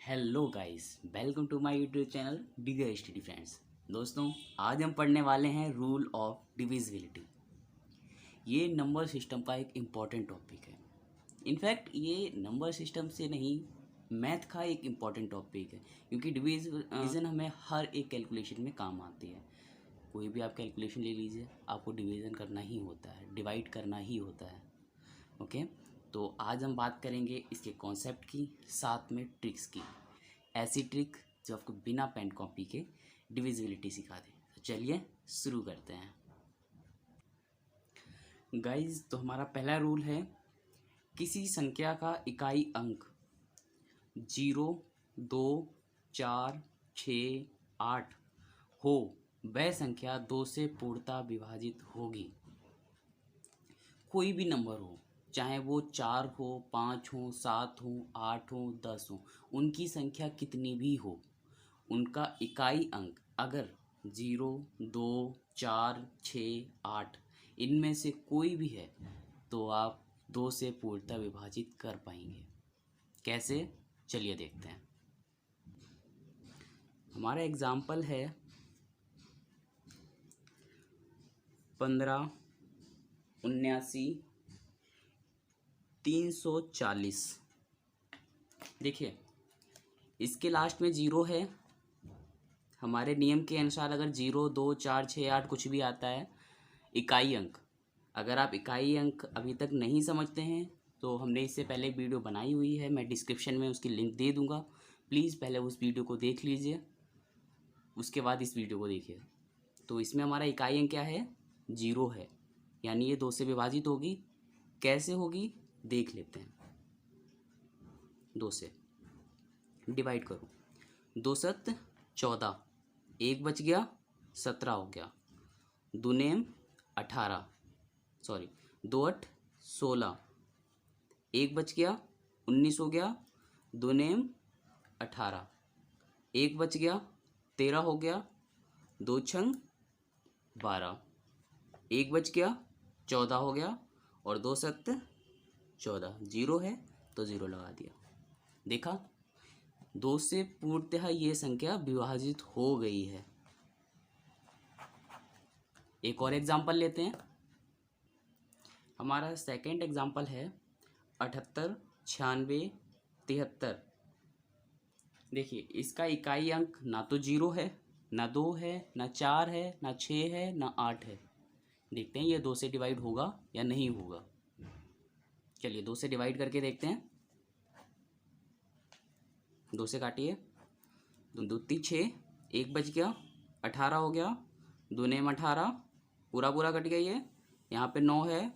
Hello guys, welcome to my YouTube channel digger study friends. दोस्तों, आज हम पढ़ने वाले हैं रूल ऑफ डिविजिबिलिटी। ये नंबर सिस्टम का एक इम्पॉर्टेंट टॉपिक है। इनफैक्ट ये नंबर सिस्टम से नहीं, मैथ का एक इम्पॉर्टेंट टॉपिक है, क्योंकि डिवीज़न हमें हर एक कैलकुलेशन में काम आती है। कोई भी आप कैलकुलेशन ले लीजिए, आपको डिवीज़न करना ही होता है, डिवाइड करना ही होता है। ओके, तो आज हम बात करेंगे इसके कॉन्सेप्ट की, साथ में ट्रिक्स की। ऐसी ट्रिक जो आपको बिना पेन कॉपी के डिविजिबिलिटी सिखा दे। तो चलिए शुरू करते हैं गाइस। तो हमारा पहला रूल है, किसी संख्या का इकाई अंक 0, 2, 4, 6, 8 हो, वह संख्या 2 से पूर्णतः विभाजित होगी। कोई भी नंबर हो, चाहे वो 4 हो, 5 हो, 7 हो, 8 हो, 10 हो, उनकी संख्या कितनी भी हो, उनका इकाई अंक अगर 0, 2, 4, 6, 8 इनमें से कोई भी है तो आप 2 से पूर्णतः विभाजित कर पाएंगे। कैसे, चलिए देखते हैं। हमारा एग्जाम्पल है 15, 79, 340। देखिए, इसके लास्ट में 0 है। हमारे नियम के अनुसार अगर 0, 2, 4, 6, 8 कुछ भी आता है इकाई अंक, अगर आप इकाई अंक अभी तक नहीं समझते हैं तो हमने इससे पहले एक वीडियो बनाई हुई है, मैं डिस्क्रिप्शन में उसकी लिंक दे दूंगा। प्लीज़ पहले उस वीडियो को देख लीजिए, उसके बाद इस वीडियो को देखिए। तो इसमें हमारा इकाई अंक क्या है, 0 है, यानी ये 2 से विभाजित होगी। कैसे होगी देख लेते हैं। 2 से डिवाइड करो, 2 7 14, 1 बच गया, 17 हो गया, दुनेम 18, सॉरी 2 8 16, 1 बच गया, 19 हो गया, दुनेम 18, 1 बच गया, 13 हो गया, 2 छंग 12, 1 बच गया, 14 हो गया, और 2 7 14, 0 है तो 0 लगा दिया। देखा, 2 से पूर्णतः ये संख्या विभाजित हो गई है। एक और एग्जाम्पल लेते हैं। हमारा सेकंड एग्जाम्पल है 78, 96, 73। देखिए, इसका इकाई अंक ना तो 0 है, ना 2 है, ना 4 है, ना 6 है, ना 8 है। देखते हैं ये 2 से डिवाइड होगा या नहीं होगा। चलिए 2 से डिवाइड करके देखते हैं। 2 से काटिए, 2 दूती 6, 1 बच गया, 18 हो गया, दूनेम 18, पूरा पूरा कट गया ये। यहाँ पे 9 है,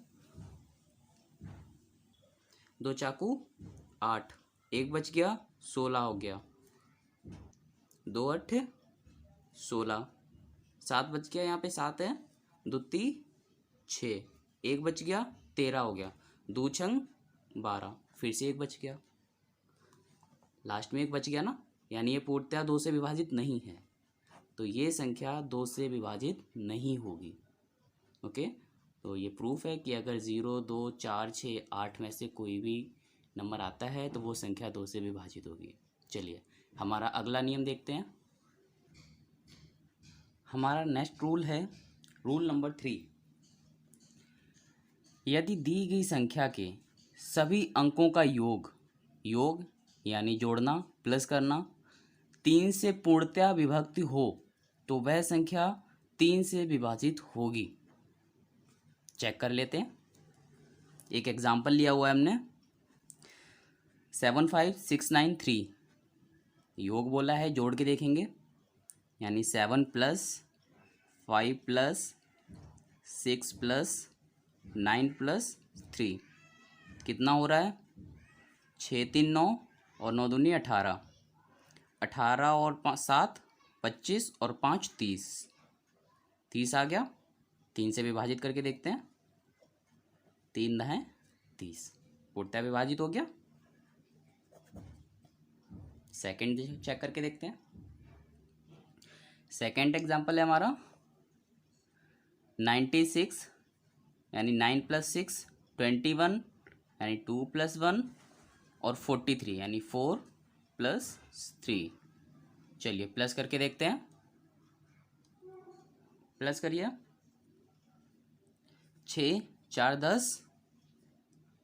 2 चाकू 8, 1 बच गया, 16 हो गया, 2 8 16, 7 बच गया, यहाँ पे 7 है, दूती 6, 1 बच गया, 13 हो गया, 2 छंग 12, फिर से 1 बच गया, लास्ट में 1 बच गया ना, यानी ये पूर्णतः 2 से विभाजित नहीं है, तो ये संख्या 2 से विभाजित नहीं होगी। ओके, तो ये प्रूफ है कि अगर 0, 2, 4, 6, 8 में से कोई भी नंबर आता है तो वो संख्या 2 से विभाजित होगी। चलिए हमारा अगला नियम देखते हैं। हमारा नेक्स्ट रूल है रूल नंबर 3। यदि दी गई संख्या के सभी अंकों का योग योग यानी जोड़ना, प्लस करना, 3 से पूर्णतः विभक्त हो तो वह संख्या 3 से विभाजित होगी। चेक कर लेते हैं। एक एग्जाम्पल लिया हुआ है हमने, 75693, योग बोला है, जोड़ के देखेंगे, यानी 7 + 5 + 6 + 9 + 3 कितना हो रहा है, 6 3 9 और 9 दूनी 18, 18 और 7 25 और 5 30, 30 आ गया। 3 से विभाजित करके देखते हैं, 3 है 30, पूर्णतः विभाजित हो गया। सेकंड चेक करके देखते हैं। सेकंड एग्जांपल है हमारा 96, यानी 9 + 6 21, यानी 2 + 1, और 43 यानी 4 प्लस 3। चलिए प्लस करके देखते हैं, प्लस करिए। 6 4 10,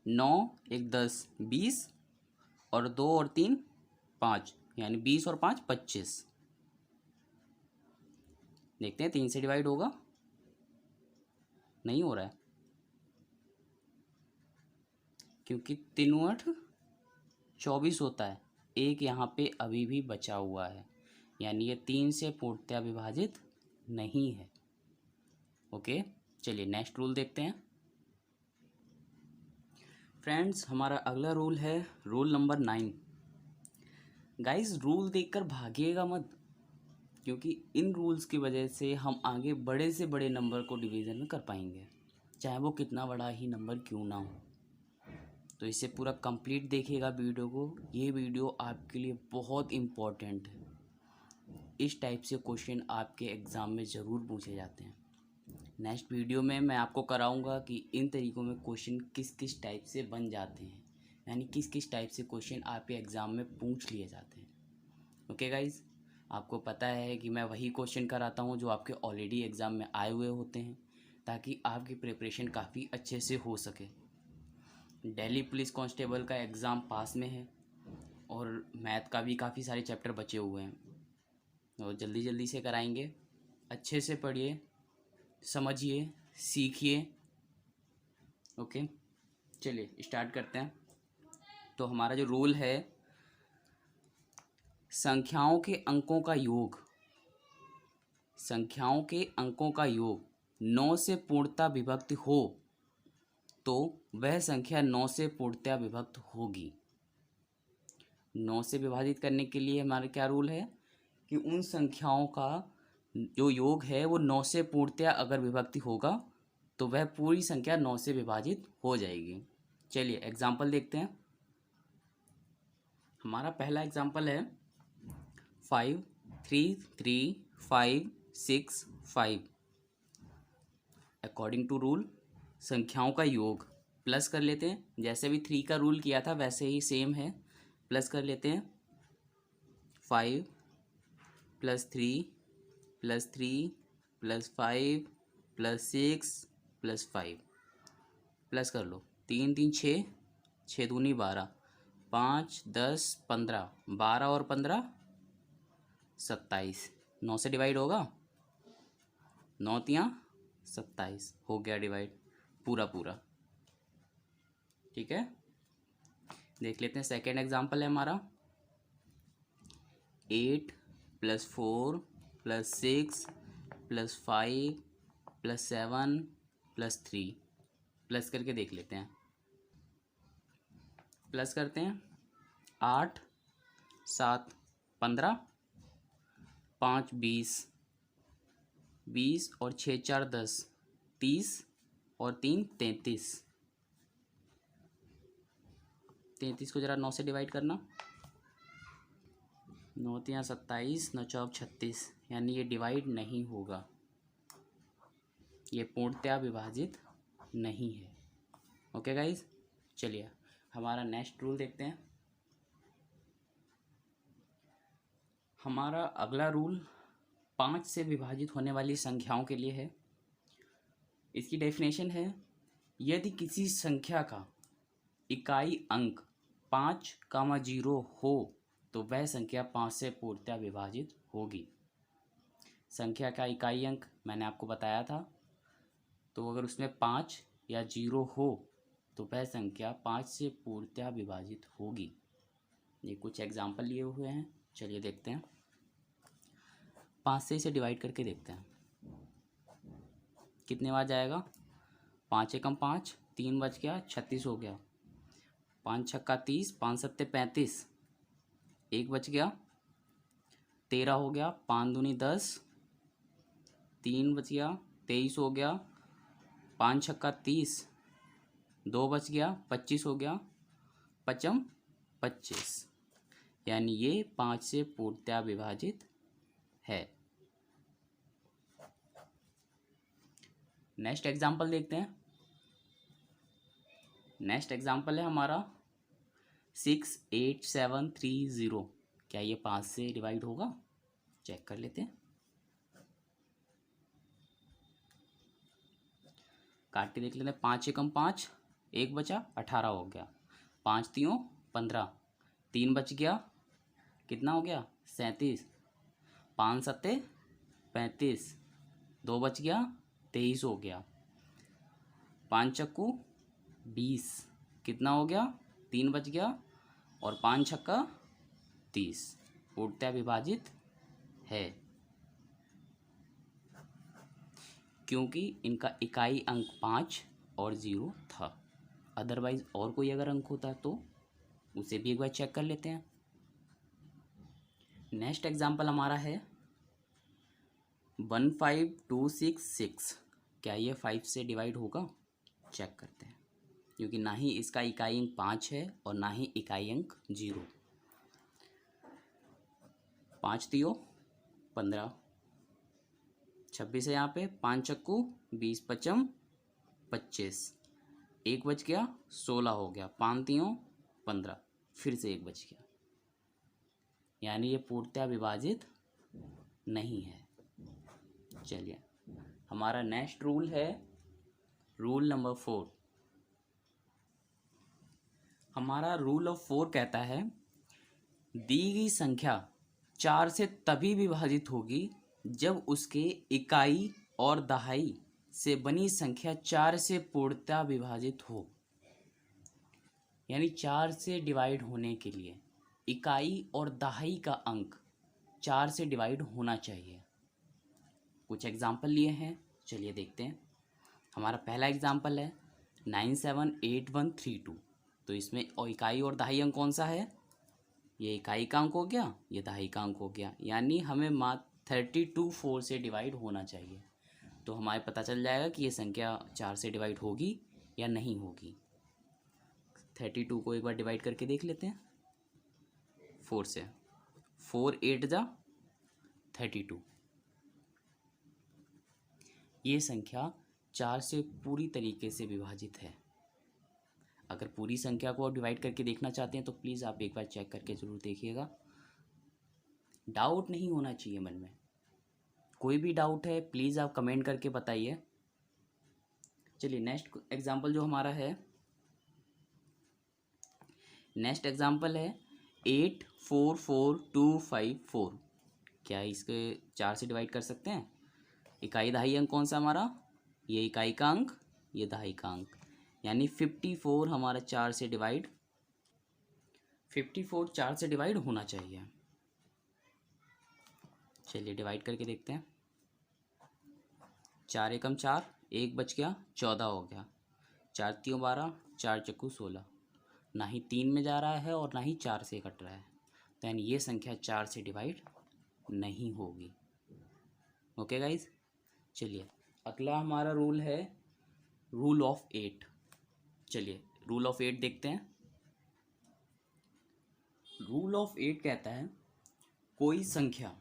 9 1 10 20, और 2 और 3 5, यानी 20 और 5 25। देखते हैं 3 से डिवाइड होगा, नहीं हो रहा है क्योंकि 3 8 24 होता है। एक यहाँ पे अभी भी बचा हुआ है, यानी ये 3 से पूर्णतः विभाजित नहीं है। ओके, चलिए नेक्स्ट रूल देखते हैं। फ्रेंड्स, हमारा अगला रूल है रूल नंबर 9। गाइस, रूल देखकर भागिएगा मत, क्योंकि इन रूल्स की वजह से हम आगे बड़े से बड़े नंबर को डिवीज़न में कर पाएंगे, चाहे वो कितना बड़ा ही नंबर क्यों ना हो। तो इसे पूरा कंप्लीट देखिएगा वीडियो को, ये वीडियो आपके लिए बहुत इम्पोर्टेंट है। इस टाइप से क्वेश्चन आपके एग्ज़ाम में ज़रूर पूछे जाते हैं। नेक्स्ट वीडियो में मैं आपको कराऊंगा कि इन तरीक़ों में क्वेश्चन किस किस टाइप से बन जाते हैं, यानी किस किस टाइप से क्वेश्चन आपके एग्ज़ाम में पूछ लिए जाते हैं। ओके गाइज़, आपको पता है कि मैं वही क्वेश्चन कराता हूँ जो आपके ऑलरेडी एग्ज़ाम में आए हुए होते हैं, ताकि आपकी प्रिपरेशन काफ़ी अच्छे से हो सके। दिल्ली पुलिस कांस्टेबल का एग्ज़ाम पास में है और मैथ का भी काफ़ी सारे चैप्टर बचे हुए हैं, और जल्दी जल्दी से कराएंगे। अच्छे से पढ़िए, समझिए, सीखिए। ओके, चलिए स्टार्ट करते हैं। तो हमारा जो रूल है, संख्याओं के अंकों का योग, संख्याओं के अंकों का योग 9 से पूर्णतः विभक्त हो तो वह संख्या 9 से पूर्णतः विभक्त होगी। 9 से विभाजित करने के लिए हमारा क्या रूल है कि उन संख्याओं का जो योग है वो 9 से पूर्णतः अगर विभक्ति होगा तो वह पूरी संख्या 9 से विभाजित हो जाएगी। चलिए एग्जाम्पल देखते हैं। हमारा पहला एग्जाम्पल है 5 3 3 5 6 5। अकॉर्डिंग टू रूल संख्याओं का योग प्लस कर लेते हैं, जैसे भी 3 का रूल किया था वैसे ही सेम है, प्लस कर लेते हैं। 5 + 3 + 3 + 5 + 6 + 5, प्लस कर लो। 3 3 6, 6 दूनी 12, 5 10 15, 12 और 15 27। 9 से डिवाइड होगा, 9 तियाँ 27, हो गया डिवाइड पूरा पूरा। ठीक है, देख लेते हैं। सेकेंड एग्जाम्पल है हमारा 8 + 4 + 6 + 5 + 7 + 3, प्लस करके देख लेते हैं। प्लस करते हैं। 8 7 15, 5 20, 20 और 6 4 10, 30 और 3 33। 33 को ज़रा 9 से डिवाइड करना, 9 तियाँ 27, 9 चौक 36, यानी ये डिवाइड नहीं होगा, ये पूर्णतः विभाजित नहीं है। ओके गाइज, चलिए हमारा नेक्स्ट रूल देखते हैं। हमारा अगला रूल 5 से विभाजित होने वाली संख्याओं के लिए है। इसकी डेफिनेशन है, यदि किसी संख्या का इकाई अंक 5, 0 हो तो वह संख्या 5 से पूर्णतः विभाजित होगी। संख्या का इकाई अंक मैंने आपको बताया था, तो अगर उसमें 5 या 0 हो तो वह संख्या 5 से पूर्णतः विभाजित होगी। ये कुछ एग्जाम्पल लिए हुए हैं, चलिए देखते हैं। 5 से इसे डिवाइड करके देखते हैं कितने बार जाएगा। 5 एकम 5, 3 बच गया, 36 हो गया। 5 छक्का 30, 5 सत्ते 35, 1 बच गया, 13 हो गया। 5 दूनी 10, 3 बच गया, 23 हो गया। 5 छक्का 30, 2 बच गया, 25 हो गया। 5 25, यानी ये 5 से पूर्णतः विभाजित है। नेक्स्ट एग्जाम्पल देखते हैं। नेक्स्ट एग्जाम्पल है हमारा 6 8 7 3 0। क्या ये 5 से डिवाइड होगा? चेक कर लेते हैं। काट के देख लेते हैं। 5 एकम 5, 1 बचा, 18 हो गया। 5 तियों 15, 3 बच गया, कितना हो गया? 37। 5 सत्ते 35, 2 बच गया, 23 हो गया। 5 चक्कू 20, कितना हो गया? 3 बच गया, और 5 छक्का 30। पूर्णतः विभाजित है, क्योंकि इनका इकाई अंक 5 और 0 था। अदरवाइज और कोई अगर अंक होता तो उसे भी एक बार चेक कर लेते हैं। नेक्स्ट एग्जाम्पल हमारा है 15266। क्या ये 5 से डिवाइड होगा? चेक करते हैं, क्योंकि ना ही इसका इकाई अंक 5 है और ना ही इकाई अंक 0। 5 तियो 15, 26 है यहाँ पे। 5 चक्कू 20, 55 25, 1 बच गया, 16 हो गया। 5 तियों 15, फिर से 1 बच गया, यानी ये पूर्णतः विभाजित नहीं है। चलिए, हमारा नेक्स्ट रूल है रूल नंबर 4। हमारा रूल ऑफ 4 कहता है दी गई संख्या 4 से तभी विभाजित होगी जब उसके इकाई और दहाई से बनी संख्या 4 से पूर्णतः विभाजित हो। यानी 4 से डिवाइड होने के लिए इकाई और दहाई का अंक 4 से डिवाइड होना चाहिए। कुछ एग्जाम्पल लिए हैं, चलिए देखते हैं। हमारा पहला एग्जाम्पल है 978132। तो इसमें और इकाई और दहाई अंक कौन सा है? ये इकाई का अंक हो गया, ये दहाई का अंक हो गया, यानी हमें मात्र 32 4 से डिवाइड होना चाहिए। तो हमारे पता चल जाएगा कि ये संख्या 4 से डिवाइड होगी या नहीं होगी। 32 को एक बार डिवाइड करके देख लेते हैं 4 से। 4 8 जा 32। ये संख्या 4 से पूरी तरीके से विभाजित है। अगर पूरी संख्या को डिवाइड करके देखना चाहते हैं तो प्लीज़ आप एक बार चेक करके ज़रूर देखिएगा। डाउट नहीं होना चाहिए मन में। कोई भी डाउट है प्लीज़ आप कमेंट करके बताइए। चलिए, नेक्स्ट एग्जाम्पल जो हमारा है, नेक्स्ट एग्जाम्पल है 844254। क्या इसके 4 से डिवाइड कर सकते हैं? इकाई दहाई अंक कौन सा हमारा? ये इकाई का अंक, ये दहाई का अंक, यानी 54 हमारा 4 से डिवाइड 54 4 से डिवाइड होना चाहिए। चलिए डिवाइड करके देखते हैं। 4 एकम 4, 1 बच गया, 14 हो गया। 4 तियों 12, 4 चक्कू 16। ना ही 3 में जा रहा है और ना ही 4 से कट रहा है, तो यानी ये संख्या 4 से डिवाइड नहीं होगी। ओके गाइज, चलिए अगला हमारा रूल है रूल ऑफ 8। चलिए रूल ऑफ 8 देखते हैं। रूल ऑफ 8 कहता है कोई संख्या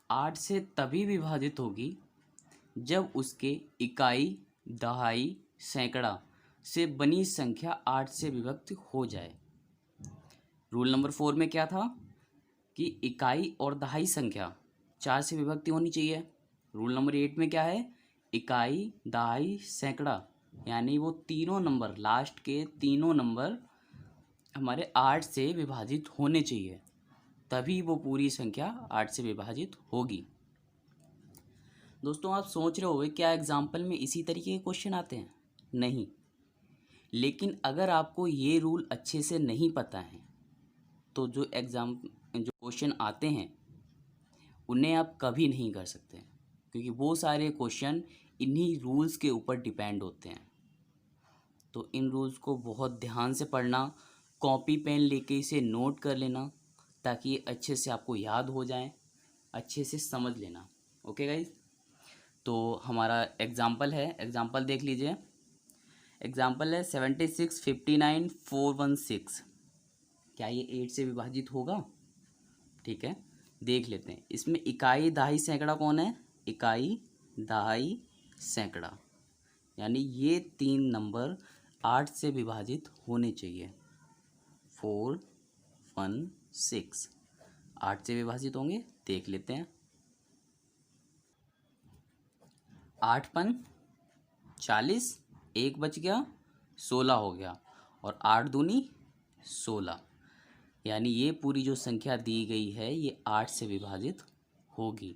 8 से तभी विभाजित होगी जब उसके इकाई, दहाई, सैकड़ा से बनी संख्या 8 से विभक्त हो जाए। रूल नंबर 4 में क्या था कि इकाई और दहाई संख्या 4 से विभक्ति होनी चाहिए। रूल नंबर 8 में क्या है? इकाई, दहाई, सैकड़ा, यानी वो तीनों नंबर, लास्ट के तीनों नंबर हमारे 8 से विभाजित होने चाहिए, तभी वो पूरी संख्या 8 से विभाजित होगी। दोस्तों, आप सोच रहे होंगे क्या एग्जाम्पल में इसी तरीके के क्वेश्चन आते हैं? नहीं, लेकिन अगर आपको ये रूल अच्छे से नहीं पता है तो जो क्वेश्चन आते हैं उन्हें आप कभी नहीं कर सकते, क्योंकि वो सारे क्वेश्चन इन्हीं रूल्स के ऊपर डिपेंड होते हैं। तो इन रूल्स को बहुत ध्यान से पढ़ना, कॉपी पेन लेके इसे नोट कर लेना, ताकि ये अच्छे से आपको याद हो जाए, अच्छे से समझ लेना। ओके गाइज, तो हमारा एग्जाम्पल है, एग्जाम्पल देख लीजिए। एग्जाम्पल है 7659416। क्या ये 8 से विभाजित होगा? ठीक है, देख लेते हैं। इसमें इकाई, दहाई, सैकड़ा कौन है? इकाई, दहाई, सैकड़ा, यानी ये 3 नंबर 8 से विभाजित होने चाहिए। 4 1 6। 8 से विभाजित होंगे, देख लेते हैं। 8 पन 40, एक बच गया, 16 हो गया, और 8 दूनी 16, यानी ये पूरी जो संख्या दी गई है ये 8 से विभाजित होगी।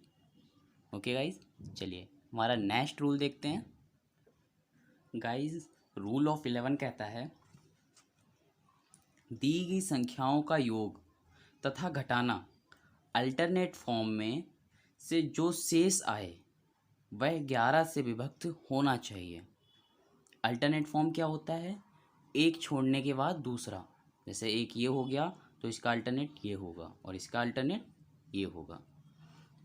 ओके गाइज, चलिए हमारा नेक्स्ट रूल देखते हैं। गाइज, रूल ऑफ 11 कहता है दी गई संख्याओं का योग तथा घटाना अल्टरनेट फॉर्म में से जो शेष आए वह 11 से विभक्त होना चाहिए। अल्टरनेट फॉर्म क्या होता है? एक छोड़ने के बाद दूसरा, जैसे एक ये हो गया तो इसका अल्टरनेट ये होगा और इसका अल्टरनेट ये होगा।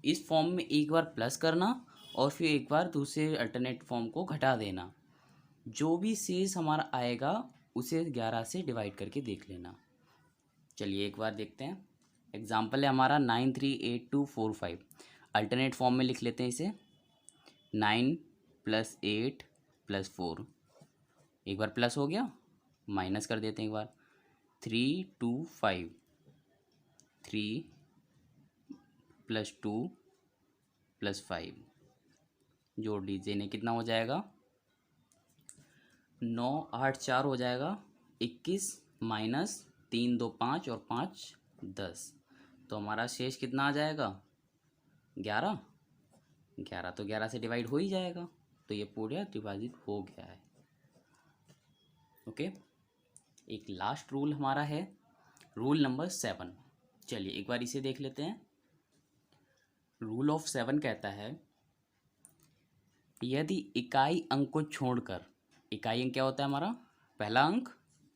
इस फॉर्म में एक बार प्लस करना और फिर एक बार दूसरे अल्टरनेट फॉर्म को घटा देना। जो भी शेष हमारा आएगा उसे 11 से डिवाइड करके देख लेना। चलिए एक बार देखते हैं। एग्जाम्पल है हमारा 938245। अल्टरनेट फॉर्म में लिख लेते हैं इसे। 9 + 8 + 4, एक बार प्लस हो गया, माइनस कर देते हैं एक बार। 325, 3 + 2 + 5, जोड़ लीजिए, इन्हें कितना हो जाएगा? 9 8 4 हो जाएगा 21, माइनस 3 2 5 और 5 10, तो हमारा शेष कितना आ जाएगा? 11। 11 तो 11 से डिवाइड हो ही जाएगा, तो ये पूरा विभाजित हो गया है। ओके, एक लास्ट रूल हमारा है, रूल नंबर 7। चलिए एक बार इसे देख लेते हैं। रूल ऑफ 7 कहता है यदि इकाई अंक को छोड़कर, इकाई अंक क्या होता है हमारा? पहला अंक।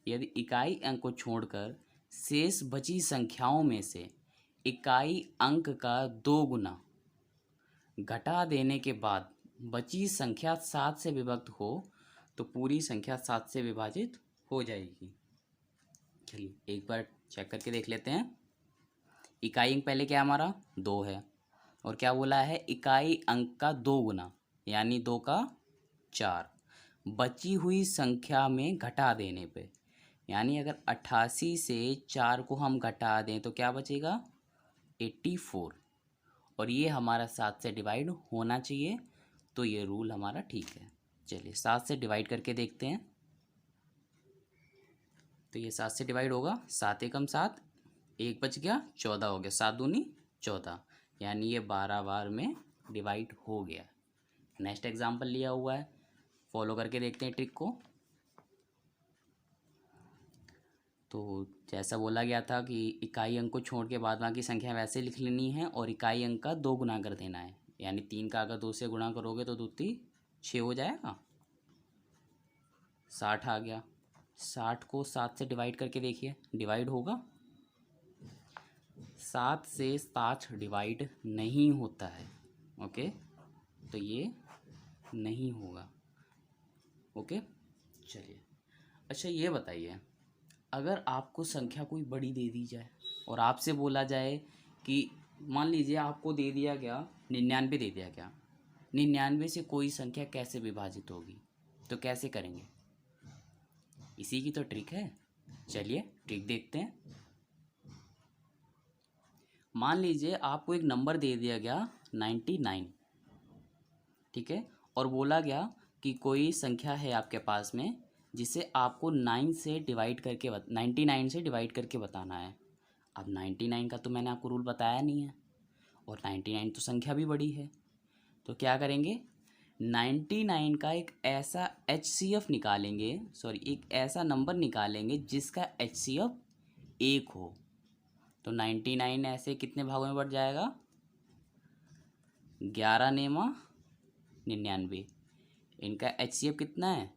यदि इकाई अंक को छोड़कर शेष बची संख्याओं में से इकाई अंक का 2 गुना घटा देने के बाद बची संख्या 7 से विभक्त हो तो पूरी संख्या 7 से विभाजित हो जाएगी। चलिए एक बार चेक करके देख लेते हैं। इकाई अंक पहले क्या हमारा? 2 है, और क्या बोला है? इकाई अंक का 2 गुना, यानी 2 का 4 बची हुई संख्या में घटा देने पे, यानी अगर 88 से 4 को हम घटा दें तो क्या बचेगा? 84, और ये हमारा 7 से डिवाइड होना चाहिए, तो ये रूल हमारा ठीक है। चलिए 7 से डिवाइड करके देखते हैं। तो ये 7 से डिवाइड होगा, 7 एकम 7, एक बच गया, 14 हो गया, 7 दूनी 14, यानी ये 12 बार में डिवाइड हो गया। नेक्स्ट एग्जाम्पल लिया हुआ है, फॉलो करके देखते हैं ट्रिक को। तो जैसा बोला गया था कि इकाई अंक को छोड़ के बाद बाकी संख्या वैसे लिख लेनी है और इकाई अंक का 2 गुना कर देना है, यानी 3 का अगर 2 से गुणा करोगे तो 2 3 6 हो जाएगा, 60 आ गया। 60 को 7 से डिवाइड करके देखिए, डिवाइड होगा? 7 से 60 डिवाइड नहीं होता है। ओके, तो ये नहीं होगा। ओके, चलिए अच्छा ये बताइए, अगर आपको संख्या कोई बड़ी दे दी जाए और आपसे बोला जाए कि मान लीजिए आपको दे दिया गया 99 दे दिया गया, 99 से कोई संख्या कैसे विभाजित होगी, तो कैसे करेंगे? इसी की तो ट्रिक है। चलिए ट्रिक देखते हैं। मान लीजिए आपको एक नंबर दे दिया गया 99, ठीक है, और बोला गया कि कोई संख्या है आपके पास में जिसे आपको 9 से डिवाइड करके 99 से डिवाइड करके बताना है। अब 99 का तो मैंने आपको रूल बताया नहीं है, और 99 तो संख्या भी बड़ी है, तो क्या करेंगे? 99 का एक ऐसा HCF निकालेंगे, सॉरी एक ऐसा नंबर निकालेंगे जिसका HCF 1 हो। तो 99 ऐसे कितने भागों में बढ़ जाएगा? 11 नेमा 99, इनका HCF कितना है?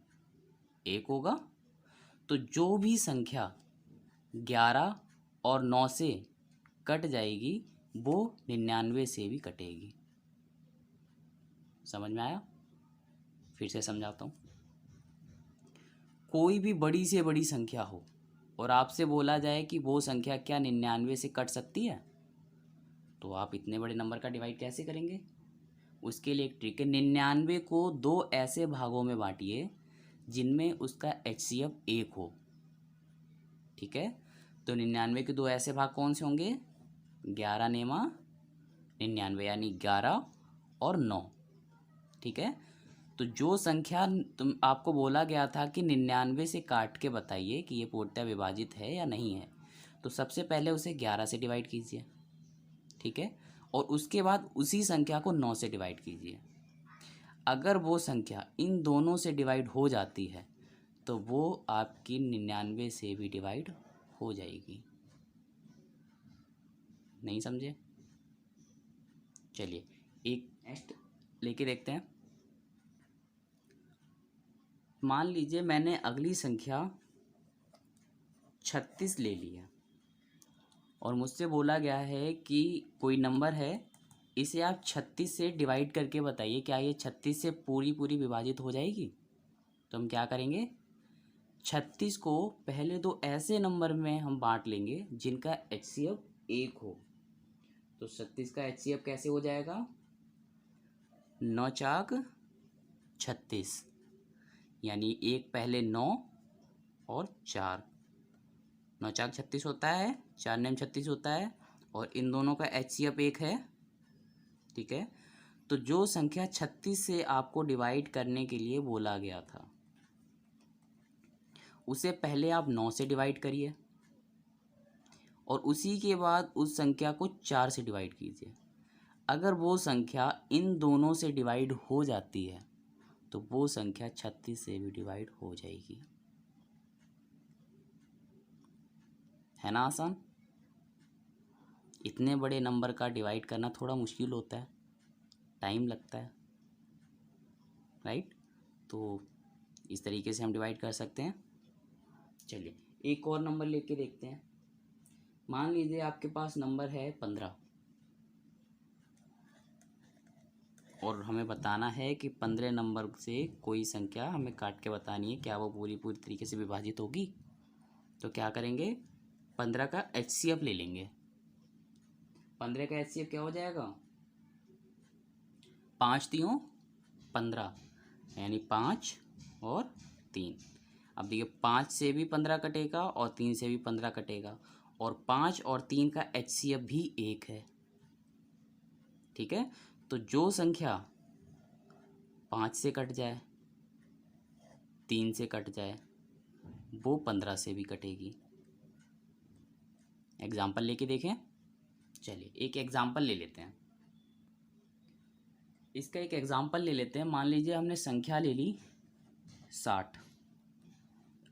1 होगा। तो जो भी संख्या 11 और 9 से कट जाएगी वो 99 से भी कटेगी। समझ में आया? फिर से समझाता हूँ। कोई भी बड़ी से बड़ी संख्या हो और आपसे बोला जाए कि वो संख्या क्या 99 से कट सकती है, तो आप इतने बड़े नंबर का डिवाइड कैसे करेंगे? उसके लिए एक ट्रिक है, 99 को 2 ऐसे भागों में बांटिए जिनमें उसका HCF 1 हो। ठीक है, तो 99 के 2 ऐसे भाग कौन से होंगे? 11 नेमा 99, यानी 11 और 9। ठीक है, तो जो संख्या तुम आपको बोला गया था कि 99 से काट के बताइए कि ये पूर्णतः विभाजित है या नहीं है, तो सबसे पहले उसे 11 से डिवाइड कीजिए। ठीक है, और उसके बाद उसी संख्या को 9 से डिवाइड कीजिए। अगर वो संख्या इन दोनों से डिवाइड हो जाती है तो वो आपकी 99 से भी डिवाइड हो जाएगी। नहीं समझे? चलिए एक नेक्स्ट लेके देखते हैं। मान लीजिए मैंने अगली संख्या 36 ले ली है और मुझसे बोला गया है कि कोई नंबर है, इसे आप 36 से डिवाइड करके बताइए क्या ये 36 से पूरी पूरी विभाजित हो जाएगी। तो हम क्या करेंगे, 36 को पहले तो ऐसे नंबर में हम बांट लेंगे जिनका HCF 1 हो। तो 36 का HCF कैसे हो जाएगा, 9 चाक 36, यानी एक पहले 9 और 4, 9 चाक 36 होता है, 4 नेम 36 होता है, और इन दोनों का HCF 1 है। ठीक है, तो जो संख्या 36 से आपको डिवाइड करने के लिए बोला गया था उसे पहले आप 9 से डिवाइड करिए और उसी के बाद उस संख्या को 4 से डिवाइड कीजिए। अगर वो संख्या इन दोनों से डिवाइड हो जाती है तो वो संख्या 36 से भी डिवाइड हो जाएगी। है ना आसान? इतने बड़े नंबर का डिवाइड करना थोड़ा मुश्किल होता है, टाइम लगता है, राइट? तो इस तरीके से हम डिवाइड कर सकते हैं। चलिए एक और नंबर लेके देखते हैं। मान लीजिए आपके पास नंबर है 15 और हमें बताना है कि 15 नंबर से कोई संख्या हमें काट के बतानी है क्या वो पूरी पूरी तरीके से विभाजित होगी। तो क्या करेंगे, 15 का HCF ले लेंगे। 15 का HCF क्या हो जाएगा, 5 3 15, यानी 5 और 3। अब देखिए 5 से भी 15 कटेगा और 3 से भी 15 कटेगा, और 5 और 3 का HCF भी 1 है। ठीक है, तो जो संख्या 5 से कट जाए, 3 से कट जाए, वो 15 से भी कटेगी। एग्जाम्पल लेके देखें। चलिए एक एग्जाम्पल ले लेते हैं। इसका एक एग्जाम्पल ले लेते हैं। मान लीजिए हमने संख्या ले ली 60।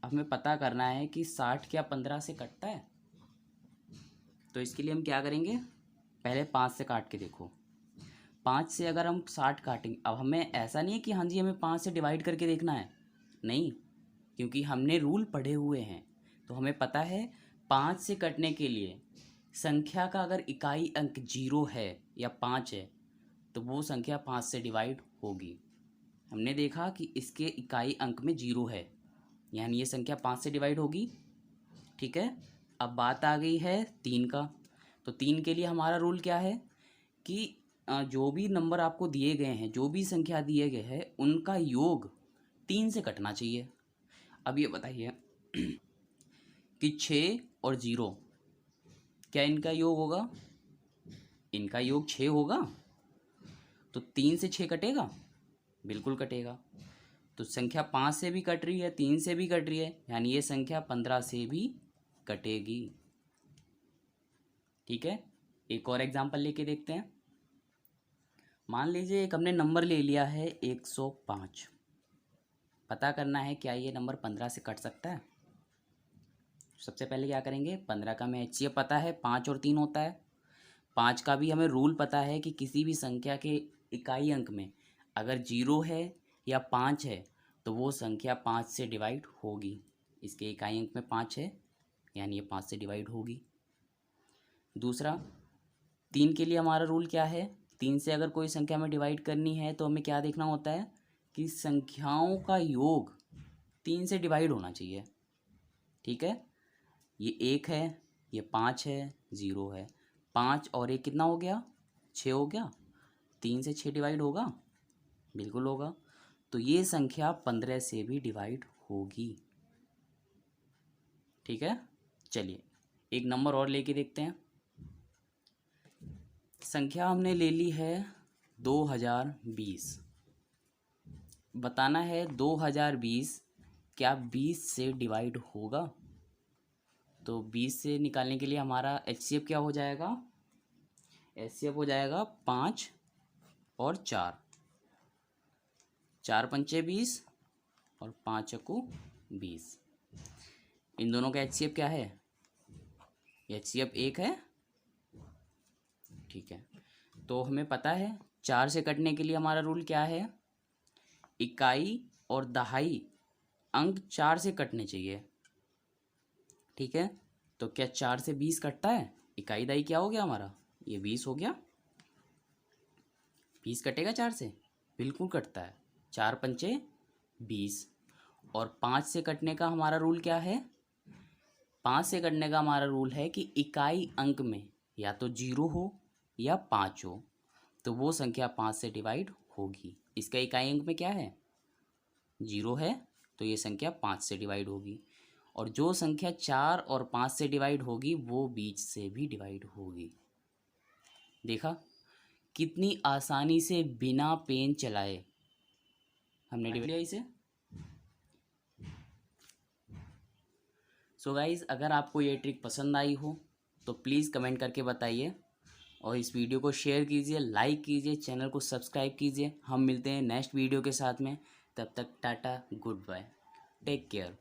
अब हमें पता करना है कि 60 क्या 15 से कटता है। तो इसके लिए हम क्या करेंगे, पहले 5 से काट के देखो। 5 से अगर हम 60 काटेंगे, अब हमें ऐसा नहीं है कि हाँ जी हमें 5 से डिवाइड करके देखना है, नहीं, क्योंकि हमने रूल पढ़े हुए हैं। तो हमें पता है 5 से कटने के लिए संख्या का अगर इकाई अंक 0 है या 5 है तो वो संख्या 5 से डिवाइड होगी। हमने देखा कि इसके इकाई अंक में 0 है, यानी ये संख्या 5 से डिवाइड होगी। ठीक है, अब बात आ गई है 3 का। तो 3 के लिए हमारा रूल क्या है कि जो भी नंबर आपको दिए गए हैं, जो भी संख्या दिए गए हैं, उनका योग 3 से कटना चाहिए। अब ये बताइए कि 6 और 0 क्या इनका योग होगा, इनका योग 6 होगा। तो 3 से 6 कटेगा, बिल्कुल कटेगा। तो संख्या 5 से भी कट रही है, 3 से भी कट रही है, यानी ये संख्या 15 से भी कटेगी। ठीक है, एक और एग्जांपल लेके देखते हैं। मान लीजिए एक हमने नंबर ले लिया है 105। पता करना है क्या ये नंबर 15 से कट सकता है। सबसे पहले क्या करेंगे, 15 का हमें HCF पता है, 5 और 3 होता है। 5 का भी हमें रूल पता है कि किसी भी संख्या के इकाई अंक में अगर 0 है या 5 है तो वो संख्या 5 से डिवाइड होगी। इसके इकाई अंक में 5 है, यानी ये 5 से डिवाइड होगी। दूसरा, 3 के लिए हमारा रूल क्या है, 3 से अगर कोई संख्या में डिवाइड करनी है तो हमें क्या देखना होता है कि संख्याओं का योग 3 से डिवाइड होना चाहिए। ठीक है, ये 1 है, ये 5 है, 0 है। 5 और 1 कितना हो गया, 6 हो गया। 3 से 6 डिवाइड होगा, बिल्कुल होगा। तो ये संख्या 15 से भी डिवाइड होगी। ठीक है, चलिए एक नंबर और लेके देखते हैं। संख्या हमने ले ली है 2020। बताना है 2020 क्या 20 से डिवाइड होगा। तो 20 से निकालने के लिए हमारा HCF क्या हो जाएगा, HCF हो जाएगा 5 और 4, 4 पंचे 20 और 5 चक्कू 20। इन दोनों का HCF क्या है, HCF 1 है। ठीक है, तो हमें पता है 4 से कटने के लिए हमारा रूल क्या है, इकाई और दहाई अंक 4 से कटने चाहिए। ठीक है, तो क्या 4 से 20 कटता है, इकाई दहाई क्या हो गया हमारा, ये 20 हो गया। 20 कटेगा 4 से, बिल्कुल कटता है, 4 पंचे 20। और 5 से कटने का हमारा रूल क्या है, 5 से कटने का हमारा रूल है कि इकाई अंक में या तो 0 हो या 5 हो, तो वो संख्या 5 से डिवाइड होगी। इसका इकाई अंक में क्या है, 0 है, तो ये संख्या 5 से डिवाइड होगी। और जो संख्या 4 और 5 से डिवाइड होगी वो बीच से भी डिवाइड होगी। देखा कितनी आसानी से बिना पेन चलाए हमने डिवाइड किया इसे। सो गाइज़, अगर आपको ये ट्रिक पसंद आई हो तो प्लीज़ कमेंट करके बताइए और इस वीडियो को शेयर कीजिए, लाइक कीजिए, चैनल को सब्सक्राइब कीजिए। हम मिलते हैं नेक्स्ट वीडियो के साथ में, तब तक टाटा, गुड बाय, टेक केयर।